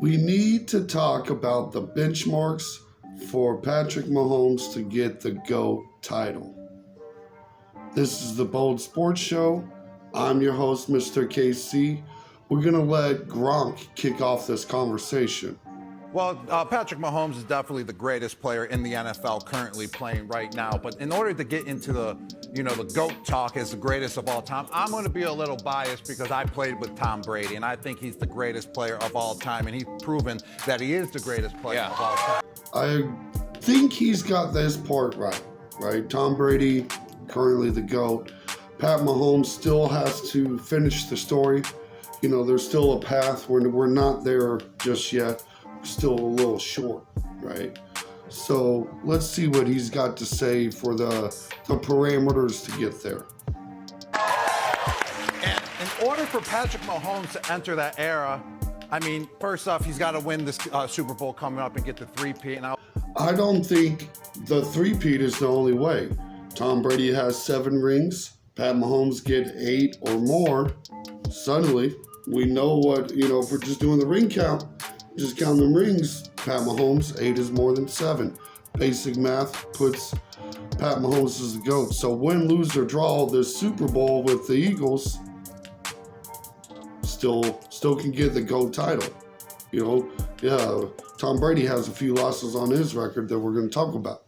We need to talk about the benchmarks for Patrick Mahomes to get the GOAT title. This is the Bold Sports Show. I'm your host, Mr. KC. We're going to let Gronk kick off this conversation. Well, Patrick Mahomes is definitely the greatest player in the NFL currently playing right now. But in order to get into the GOAT talk as the greatest of all time, I'm going to be a little biased because I played with Tom Brady, and I think he's the greatest player of all time, and he's proven that he is the greatest player of all time. I think he's got this part right? Tom Brady, currently the GOAT. Pat Mahomes still has to finish the story. There's still a path. We're not there just yet. Still a little short, right? So let's see what he's got to say for the parameters to get there. And in order for Patrick Mahomes to enter that era, first off, he's got to win this Super Bowl coming up and get the three-peat. I don't think the three-peat is the only way. Tom Brady has 7 rings. Pat Mahomes get 8 or more. Suddenly, we know what, if we're just doing the ring count, just count the rings, Pat Mahomes, 8 is more than 7. Basic math puts Pat Mahomes as the GOAT. So win, lose, or draw this Super Bowl with the Eagles, still can get the GOAT title. Tom Brady has a few losses on his record that we're going to talk about.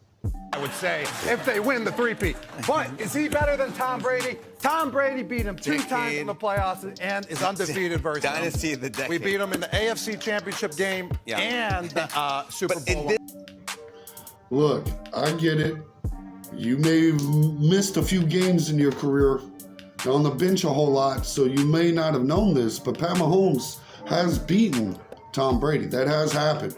I would say if they win the three-peat. But is he better than Tom Brady? Tom Brady beat him 2 times in the playoffs and is undefeated versus him. Dynasty of the decade. We beat him in the AFC Championship game and the Super Bowl. Look, I get it. You may have missed a few games in your career, on the bench a whole lot, so you may not have known this, but Pat Mahomes has beaten Tom Brady. That has happened,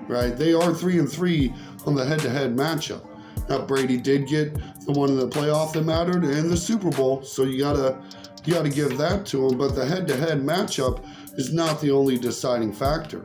right? They are 3-3 on the head-to-head matchup. Now, Brady did get the one in the playoff that mattered and the Super Bowl, so you gotta give that to him. But the head-to-head matchup is not the only deciding factor.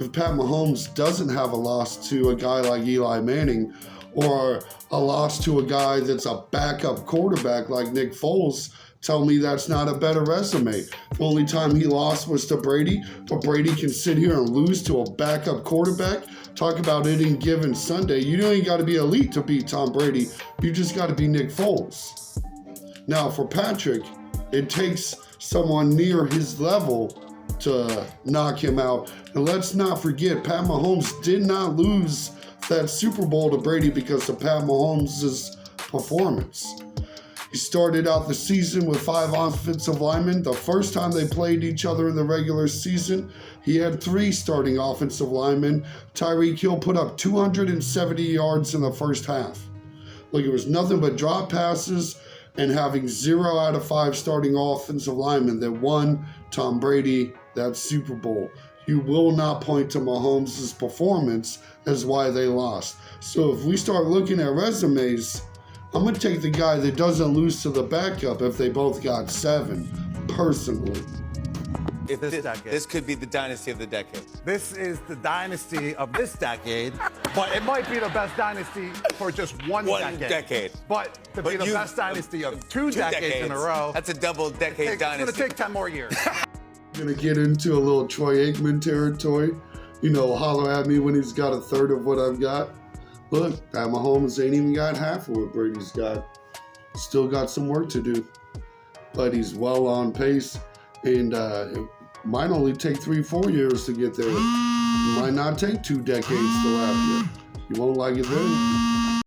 If Pat Mahomes doesn't have a loss to a guy like Eli Manning, or a loss to a guy that's a backup quarterback like Nick Foles, tell me that's not a better resume. The only time he lost was to Brady, but Brady can sit here and lose to a backup quarterback. Talk about any given Sunday. You ain't got to be elite to beat Tom Brady. You just got to be Nick Foles. Now, for Patrick, it takes someone near his level to knock him out. And let's not forget, Pat Mahomes did not lose that Super Bowl to Brady because of Pat Mahomes' performance. He started out the season with 5 offensive linemen. The first time they played each other in the regular season, he had 3 starting offensive linemen. Tyreek Hill put up 270 yards in the first half. Look, it was nothing but drop passes and having 0 out of 5 starting offensive linemen that won Tom Brady that Super Bowl. You will not point to Mahomes' performance as why they lost. So if we start looking at resumes, I'm going to take the guy that doesn't lose to the backup if they both got 7, personally. This could be the dynasty of the decade. This is the dynasty of this decade, but it might be the best dynasty for just one decade. But to be the best dynasty of two decades in a row. That's a double decade dynasty. It's going to take 10 more years. I'm going to get into a little Troy Aikman territory. Holler at me when he's got a third of what I've got. Look, Pat Mahomes ain't even got half of what Brady's got. Still got some work to do. But he's well on pace. And it might only take 3-4 years to get there. It might not take 2 decades to lap you. You won't like it then.